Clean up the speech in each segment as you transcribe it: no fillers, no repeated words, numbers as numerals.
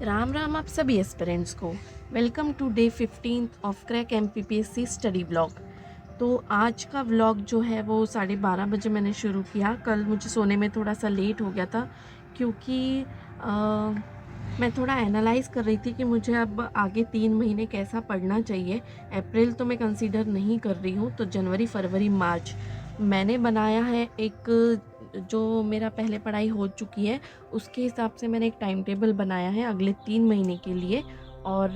राम राम आप सभी एस्पिरेंट्स को। Welcome to day 15 of crack MPPSC study blog. तो आज का व्लॉग जो है वो 12:30 बजे मैंने शुरू किया। कल मुझे सोने में थोड़ा सा लेट हो गया था क्योंकि मैं थोड़ा एनालाइज़ कर रही थी कि मुझे अब आगे 3 महीने कैसा पढ़ना चाहिए। अप्रैल तो मैं कंसीडर नहीं कर रही हूँ, तो जनवरी, फरवरी, मार्च मैंने बनाया है एक, जो मेरा पहले पढ़ाई हो चुकी है उसके हिसाब से मैंने एक टाइम टेबल बनाया है अगले 3 महीने के लिए। और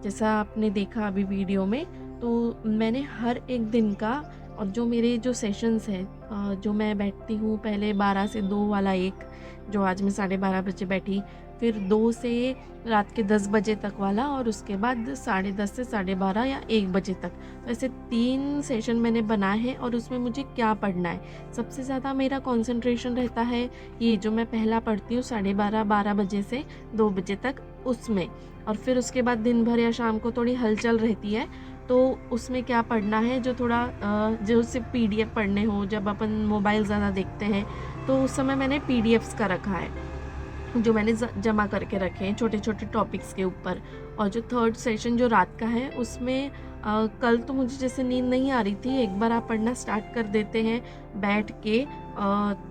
जैसा आपने देखा अभी वीडियो में, तो मैंने हर एक दिन का, और जो मेरे जो सेशंस हैं, जो मैं बैठती हूँ पहले 12 से 2 वाला एक, जो आज मैं 12:30 बजे बैठी, फिर 2 से रात के 10 बजे तक वाला, और उसके बाद 10:30 से 12:30 या 1 बजे तक। तो ऐसे 3 सेशन मैंने बनाए हैं और उसमें मुझे क्या पढ़ना है, सबसे ज़्यादा मेरा कंसंट्रेशन रहता है ये जो मैं पहला पढ़ती हूँ 12:30 बजे से 2 बजे तक, उसमें। और फिर उसके बाद दिन भर या शाम को थोड़ी हलचल रहती है, तो उसमें क्या पढ़ना है, जो थोड़ा जो सिर्फ PDF पढ़ने हो, जब अपन मोबाइल ज़्यादा देखते हैं तो उस समय मैंने PDFs का रखा है, जो मैंने जमा करके रखे हैं छोटे छोटे टॉपिक्स के ऊपर। और जो थर्ड सेशन जो रात का है उसमें कल तो मुझे जैसे नींद नहीं आ रही थी, एक बार आप पढ़ना स्टार्ट कर देते हैं बैठ के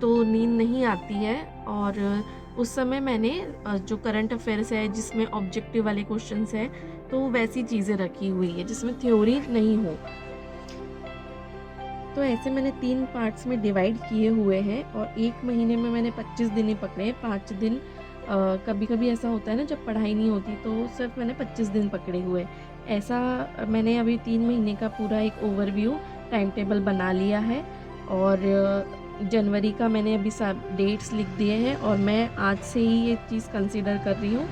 तो नींद नहीं आती है। और उस समय मैंने जो करंट अफेयर्स है जिसमें ऑब्जेक्टिव वाले क्वेश्चंस हैं, तो वैसी चीज़ें रखी हुई है जिसमें थ्योरी नहीं हो। तो ऐसे मैंने 3 पार्ट्स में डिवाइड किए हुए हैं, और 1 महीने में मैंने 25 दिन ही पकड़े हैं। 5 दिन कभी कभी ऐसा होता है ना, जब पढ़ाई नहीं होती तो सिर्फ मैंने 25 दिन पकड़े हुए। ऐसा मैंने अभी 3 महीने का पूरा एक ओवरव्यू टाइम टेबल बना लिया है। और जनवरी का मैंने अभी सब डेट्स लिख दिए हैं, और मैं आज से ही ये चीज़ कंसीडर कर रही हूँ।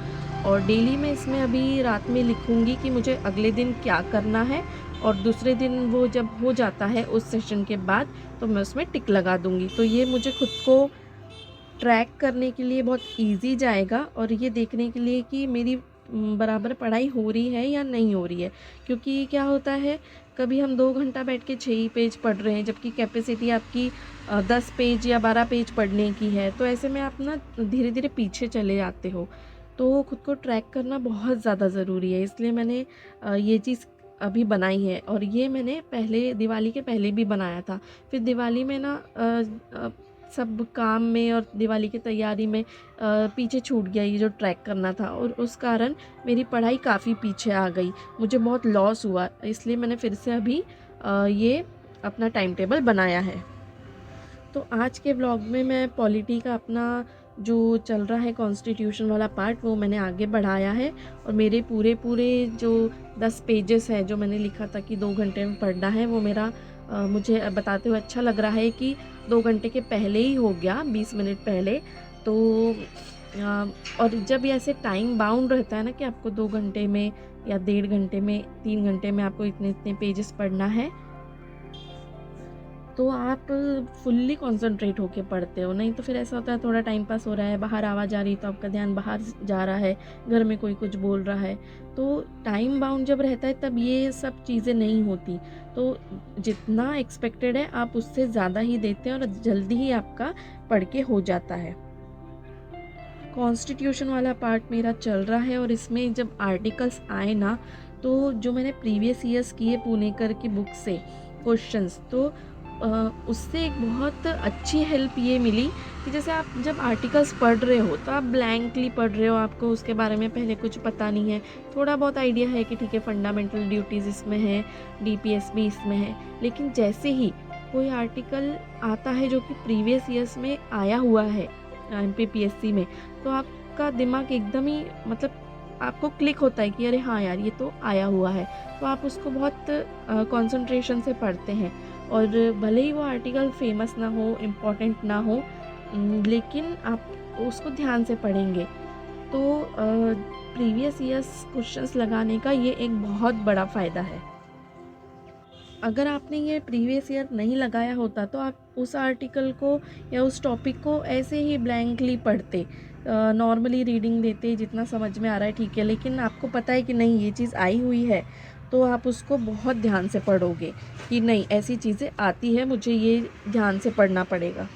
और डेली मैं इसमें अभी रात में लिखूँगी कि मुझे अगले दिन क्या करना है, और दूसरे दिन वो जब हो जाता है उस सेशन के बाद, तो मैं उसमें टिक लगा दूँगी। तो ये मुझे खुद को ट्रैक करने के लिए बहुत ईज़ी जाएगा, और ये देखने के लिए कि मेरी बराबर पढ़ाई हो रही है या नहीं हो रही है। क्योंकि क्या होता है, कभी हम 2 घंटा बैठ के 6 ही पेज पढ़ रहे हैं, जबकि कैपेसिटी आपकी 10 पेज या 12 पेज पढ़ने की है। तो ऐसे में आप ना धीरे धीरे पीछे चले जाते हो। तो खुद को ट्रैक करना बहुत ज़्यादा ज़रूरी है, इसलिए मैंने ये चीज़ अभी बनाई है। और ये मैंने पहले दिवाली के पहले भी बनाया था। फिर दिवाली में ना सब काम में और दिवाली की तैयारी में पीछे छूट गया ये जो ट्रैक करना था, और उस कारण मेरी पढ़ाई काफ़ी पीछे आ गई, मुझे बहुत लॉस हुआ। इसलिए मैंने फिर से अभी ये अपना टाइम टेबल बनाया है। तो आज के व्लॉग में मैं पॉलिटी का अपना जो चल रहा है कॉन्स्टिट्यूशन वाला पार्ट, वो मैंने आगे बढ़ाया है। और मेरे पूरे पूरे जो 10 पेजेस हैं जो मैंने लिखा था कि 2 घंटे में पढ़ना है, वो मेरा मुझे बताते हुए अच्छा लग रहा है कि 2 घंटे के पहले ही हो गया, 20 मिनट पहले। तो और जब ये ऐसे टाइम बाउंड रहता है ना कि आपको 2 घंटे में या 1.5 घंटे में, 3 घंटे में आपको इतने इतने पेजेस पढ़ना है, तो आप फुल्ली कॉन्संट्रेट होके पढ़ते हो। नहीं तो फिर ऐसा होता है थोड़ा टाइम पास हो रहा है, बाहर आवाज़ आ रही तो आपका ध्यान बाहर जा रहा है, घर में कोई कुछ बोल रहा है। तो टाइम बाउंड जब रहता है तब ये सब चीज़ें नहीं होती। तो जितना एक्सपेक्टेड है आप उससे ज़्यादा ही देते हैं, और जल्दी ही आपका पढ़ के हो जाता है। कॉन्स्टिट्यूशन वाला पार्ट मेरा चल रहा है, और इसमें जब आर्टिकल्स आए ना, तो जो मैंने प्रीवियस ईयर्स किए पुणेकर की बुक से क्वेश्चंस, तो उससे एक बहुत अच्छी हेल्प ये मिली कि जैसे आप जब आर्टिकल्स पढ़ रहे हो तो आप ब्लैंकली पढ़ रहे हो, आपको उसके बारे में पहले कुछ पता नहीं है। थोड़ा बहुत आइडिया है कि ठीक है फंडामेंटल ड्यूटीज़ इसमें है, DPS भी इसमें है। लेकिन जैसे ही कोई आर्टिकल आता है जो कि प्रीवियस ईयर्स में आया हुआ है MPPSC में, तो आपका दिमाग एकदम ही, मतलब आपको क्लिक होता है कि अरे हाँ यार, ये तो आया हुआ है। तो आप उसको बहुत कंसंट्रेशन से पढ़ते हैं। और भले ही वो आर्टिकल फेमस ना हो, इम्पोर्टेंट ना हो, लेकिन आप उसको ध्यान से पढ़ेंगे। तो प्रीवियस ईयर्स क्वेश्चंस लगाने का ये एक बहुत बड़ा फ़ायदा है। अगर आपने ये प्रीवियस ईयर नहीं लगाया होता तो आप उस आर्टिकल को या उस टॉपिक को ऐसे ही ब्लैंकली पढ़ते, नॉर्मली रीडिंग देते, जितना समझ में आ रहा है ठीक है। लेकिन आपको पता है कि नहीं ये चीज़ आई हुई है, तो आप उसको बहुत ध्यान से पढ़ोगे कि नहीं ऐसी चीज़ें आती है, मुझे ये ध्यान से पढ़ना पड़ेगा।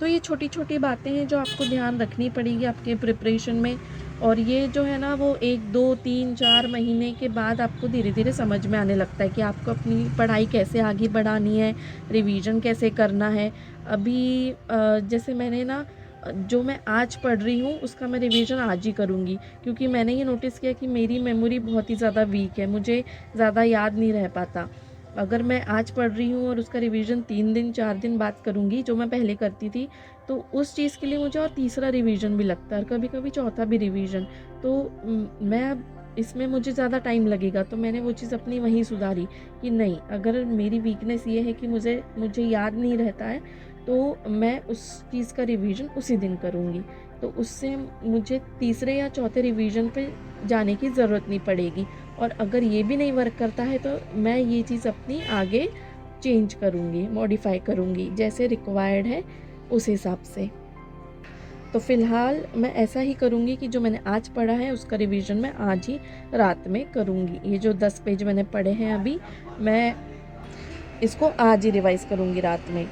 तो ये छोटी छोटी बातें हैं जो आपको ध्यान रखनी पड़ेगी आपके प्रिपरेशन में। और ये जो है ना वो 1, 2, 3, 4 महीने के बाद आपको धीरे-धीरे समझ में आने लगता है कि आपको अपनी पढ़ाई कैसे आगे बढ़ानी है, रिवीजन कैसे करना है। अभी जैसे मैंने ना जो मैं आज पढ़ रही हूँ उसका मैं रिवीजन आज ही करूँगी, क्योंकि मैंने ये नोटिस किया कि मेरी मेमोरी बहुत ही ज़्यादा वीक है, मुझे ज़्यादा याद नहीं रह पाता। अगर मैं आज पढ़ रही हूँ और उसका रिवीजन 3 दिन 4 दिन बाद करूँगी, जो मैं पहले करती थी, तो उस चीज़ के लिए मुझे और तीसरा रिवीजन भी लगता है और कभी-कभी चौथा भी रिवीजन। तो मैं अब इसमें मुझे ज़्यादा टाइम लगेगा, तो मैंने वो चीज़ अपनी वहीं सुधारी कि नहीं, अगर मेरी वीकनेस ये है कि मुझे मुझे याद नहीं रहता है, तो मैं उस चीज़ का रिवीजन उसी दिन करूँगी। तो उससे मुझे तीसरे या चौथे रिवीजन पे जाने की ज़रूरत नहीं पड़ेगी। और अगर ये भी नहीं वर्क करता है तो मैं ये चीज़ अपनी आगे चेंज करूँगी, मॉडिफ़ाई करूँगी, जैसे रिक्वायर्ड है उस हिसाब से। तो फ़िलहाल मैं ऐसा ही करूँगी कि जो मैंने आज पढ़ा है उसका रिवीजन मैं आज ही रात में करूँगी। ये जो 10 पेज मैंने पढ़े हैं अभी, मैं इसको आज ही रिवाइज़ करूँगी रात में।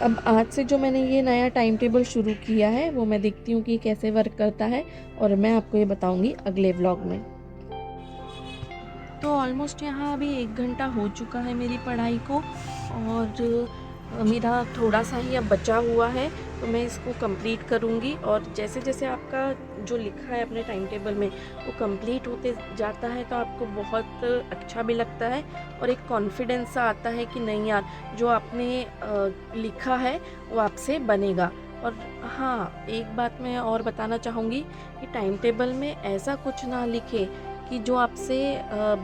अब आज से जो मैंने ये नया टाइम टेबल शुरू किया है वो मैं देखती हूँ कि कैसे वर्क करता है, और मैं आपको ये बताऊँगी अगले व्लॉग में। तो ऑलमोस्ट यहाँ अभी 1 घंटा हो चुका है मेरी पढ़ाई को, और मेरा थोड़ा-सा ही अब बचा हुआ है, तो मैं इसको कंप्लीट करूँगी। और जैसे-जैसे आपका जो लिखा है अपने टाइम टेबल में वो कंप्लीट होते जाता है तो आपको बहुत अच्छा भी लगता है, और एक कॉन्फिडेंस सा आता है कि नहीं यार, जो आपने लिखा है वो आपसे बनेगा। और हाँ, एक बात मैं और बताना चाहूँगी कि टाइम टेबल में ऐसा कुछ ना लिखें कि जो आपसे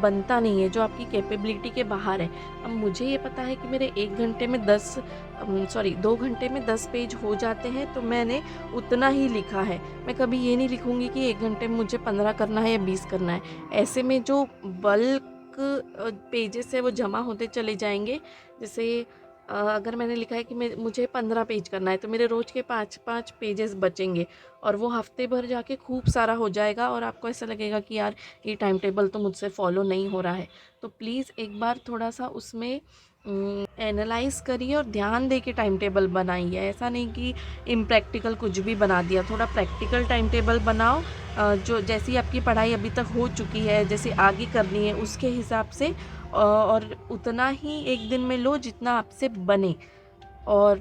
बनता नहीं है, जो आपकी कैपेबिलिटी के बाहर है। अब मुझे ये पता है कि मेरे 1 घंटे में 2 घंटे में 10 पेज हो जाते हैं, तो मैंने उतना ही लिखा है। मैं कभी ये नहीं लिखूँगी कि 1 घंटे में मुझे 15 करना है या 20 करना है। ऐसे में जो बल्क पेजेस है वो जमा होते चले जाएँगे। जैसे अगर मैंने लिखा है कि मुझे 15 पेज करना है, तो मेरे रोज़ के 5-5 पेजेस बचेंगे, और वो हफ्ते भर जाके खूब सारा हो जाएगा, और आपको ऐसा लगेगा कि यार ये टाइम टेबल तो मुझसे फॉलो नहीं हो रहा है। तो प्लीज़ एक बार थोड़ा-सा उसमें एनालाइज़ करिए और ध्यान दे के टाइम टेबल बनाइए। ऐसा नहीं कि इम्प्रैक्टिकल कुछ भी बना दिया, थोड़ा प्रैक्टिकल टाइम टेबल बनाओ। जो जैसी आपकी पढ़ाई अभी तक हो चुकी है, जैसे आगे करनी है उसके हिसाब से, और उतना ही एक दिन में लो जितना आपसे बने, और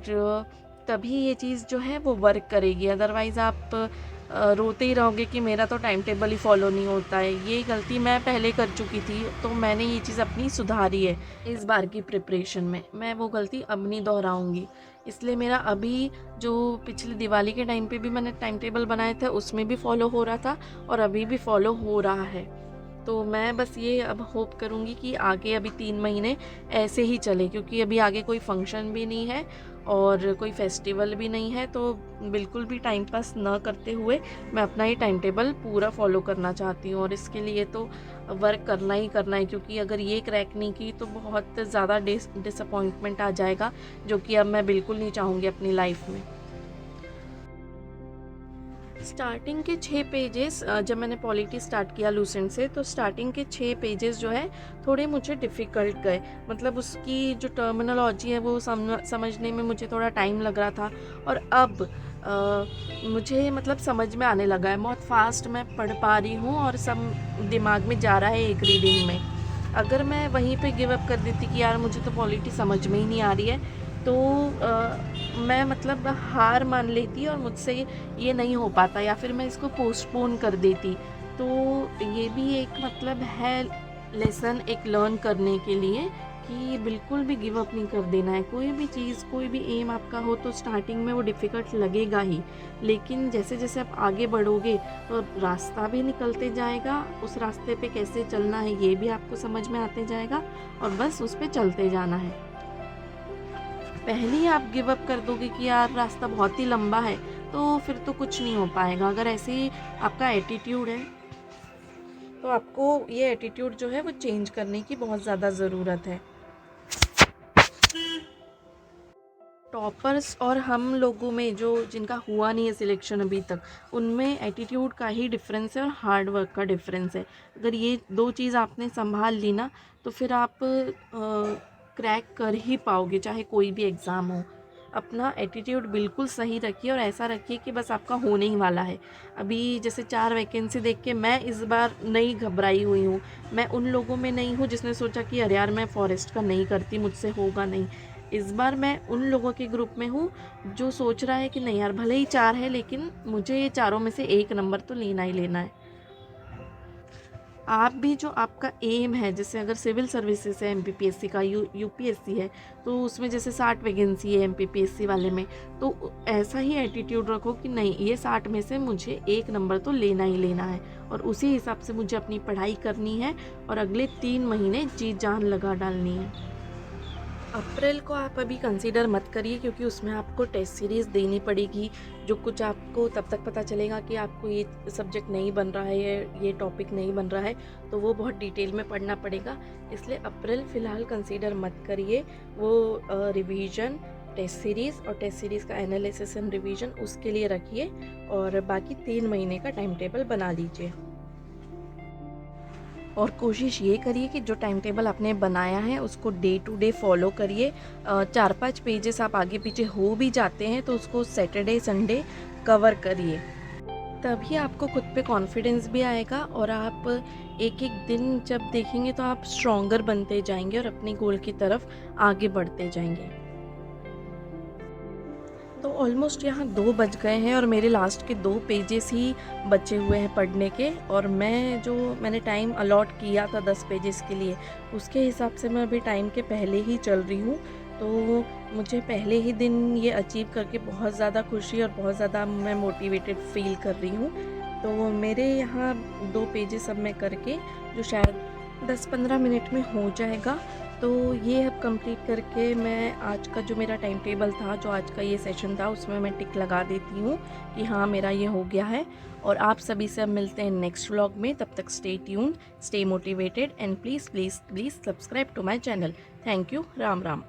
तभी ये चीज़ जो है वो वर्क करेगी। अदरवाइज़ आप रोते ही रहोगे कि मेरा तो टाइम टेबल ही फॉलो नहीं होता है। ये गलती मैं पहले कर चुकी थी, तो मैंने ये चीज़ अपनी सुधारी है इस बार की प्रिपरेशन में। मैं वो गलती अब नहीं दोहराऊँगी। इसलिए मेरा अभी जो पिछली दिवाली के टाइम पे भी मैंने टाइम टेबल बनाए थे उसमें भी फॉलो हो रहा था, और अभी भी फॉलो हो रहा है। तो मैं बस ये अब होप करूँगी कि आगे अभी 3 महीने ऐसे ही चले, क्योंकि अभी आगे कोई फंक्शन भी नहीं है और कोई फेस्टिवल भी नहीं है, तो बिल्कुल भी टाइम पास ना करते हुए मैं अपना ये टाइम टेबल पूरा फॉलो करना चाहती हूँ, और इसके लिए तो वर्क करना ही करना है, क्योंकि अगर ये क्रैक नहीं की तो बहुत ज़्यादा डिसअपॉइंटमेंट आ जाएगा, जो कि अब मैं बिल्कुल नहीं चाहूँगी अपनी लाइफ में। स्टार्टिंग के 6 पेजेस, जब मैंने पॉलिटी स्टार्ट किया लूसेंट से, तो स्टार्टिंग के 6 पेजेस जो है थोड़े मुझे डिफ़िकल्ट गए। मतलब उसकी जो टर्मिनोलॉजी है वो समझने में मुझे थोड़ा टाइम लग रहा था, और अब मुझे मतलब समझ में आने लगा है। बहुत फास्ट मैं पढ़ पा रही हूँ और सब दिमाग में जा रहा है एक रीडिंग में। अगर मैं वहीं पे गिव अप कर देती कि यार मुझे तो पॉलिटी समझ में ही नहीं आ रही है, तो मैं मतलब हार मान लेती और मुझसे ये नहीं हो पाता, या फिर मैं इसको पोस्टपोन कर देती। तो ये भी एक मतलब है लेसन एक लर्न करने के लिए, कि बिल्कुल भी गिव अप नहीं कर देना है। कोई भी चीज़, कोई भी एम आपका हो तो स्टार्टिंग में वो डिफ़िकल्ट लगेगा ही, लेकिन जैसे-जैसे आप आगे बढ़ोगे तो रास्ता भी निकलते जाएगा, उस रास्ते पे कैसे चलना है ये भी आपको समझ में आते जाएगा, और बस उस पे चलते जाना है। पहले ही आप गिव अप कर दोगे कि यार रास्ता बहुत ही लंबा है, तो फिर तो कुछ नहीं हो पाएगा। अगर ऐसे ही आपका एटीट्यूड है, तो आपको ये एटीट्यूड जो है वो चेंज करने की बहुत ज़्यादा ज़रूरत है। टॉपर्स और हम लोगों में जो जिनका हुआ नहीं है सिलेक्शन अभी तक, उनमें एटीट्यूड का ही डिफरेंस है और हार्ड वर्क का डिफरेंस है। अगर ये 2 चीज़ आपने संभाल ली ना, तो फिर आप क्रैक कर ही पाओगे, चाहे कोई भी एग्ज़ाम हो। अपना एटीट्यूड बिल्कुल सही रखिए और ऐसा रखिए कि बस आपका होने ही वाला है। अभी जैसे 4 वैकेंसी देख के मैं इस बार नहीं घबराई हुई हूँ। मैं उन लोगों में नहीं हूँ जिसने सोचा कि अरे यार मैं फॉरेस्ट का नहीं करती, मुझसे होगा नहीं। इस बार मैं उन लोगों के ग्रुप में हूँ जो सोच रहा है कि नहीं यार भले ही 4 है लेकिन मुझे ये चारों में से 1 नंबर तो लेना ही लेना है। आप भी जो आपका एम है, जैसे अगर सिविल सर्विसेज है एमपीपीएससी का, यूपीएससी है, तो उसमें जैसे 60 वैकेंसी है एमपीपीएससी वाले में, तो ऐसा ही एटीट्यूड रखो कि नहीं ये 60 में से मुझे 1 नंबर तो लेना ही लेना है और उसी हिसाब से मुझे अपनी पढ़ाई करनी है और अगले 3 महीने जी जान लगा डालनी है। अप्रैल को आप अभी कंसीडर मत करिए क्योंकि उसमें आपको टेस्ट सीरीज़ देनी पड़ेगी, जो कुछ आपको तब तक पता चलेगा कि आपको ये सब्जेक्ट नहीं बन रहा है, ये टॉपिक नहीं बन रहा है, तो वो बहुत डिटेल में पढ़ना पड़ेगा। इसलिए अप्रैल फ़िलहाल कंसीडर मत करिए। वो रिवीजन, टेस्ट सीरीज़ और टेस्ट सीरीज़ का एनालिसिस एंड रिवीजन उसके लिए रखिए और बाकी 3 महीने का टाइम टेबल बना लीजिए। और कोशिश ये करिए कि जो टाइम टेबल आपने बनाया है उसको डे टू डे फॉलो करिए। 4-5 पेजेस आप आगे पीछे हो भी जाते हैं तो उसको सैटरडे संडे कवर करिए, तभी आपको खुद पे कॉन्फिडेंस भी आएगा और आप एक एक दिन जब देखेंगे तो आप स्ट्रॉन्गर बनते जाएंगे और अपने गोल की तरफ आगे बढ़ते जाएंगे। तो ऑलमोस्ट यहाँ 2 बज गए हैं और मेरे लास्ट के 2 पेजेस ही बचे हुए हैं पढ़ने के और मैंने टाइम अलॉट किया था 10 पेजेस के लिए, उसके हिसाब से मैं अभी टाइम के पहले ही चल रही हूँ। तो मुझे पहले ही दिन ये अचीव करके बहुत ज़्यादा खुशी और बहुत ज़्यादा मैं मोटिवेटेड फ़ील कर रही हूँ। तो मेरे यहाँ 2 पेजेस अब मैं करके जो शायद 10-15 मिनट में हो जाएगा, तो ये अब कंप्लीट करके मैं आज का जो मेरा टाइम टेबल था, जो आज का ये सेशन था, उसमें मैं टिक लगा देती हूँ कि हाँ मेरा ये हो गया है। और आप सभी से अब मिलते हैं नेक्स्ट व्लॉग में। तब तक stay tuned, stay motivated and please please please subscribe to my channel. Thank you. Ram Ram.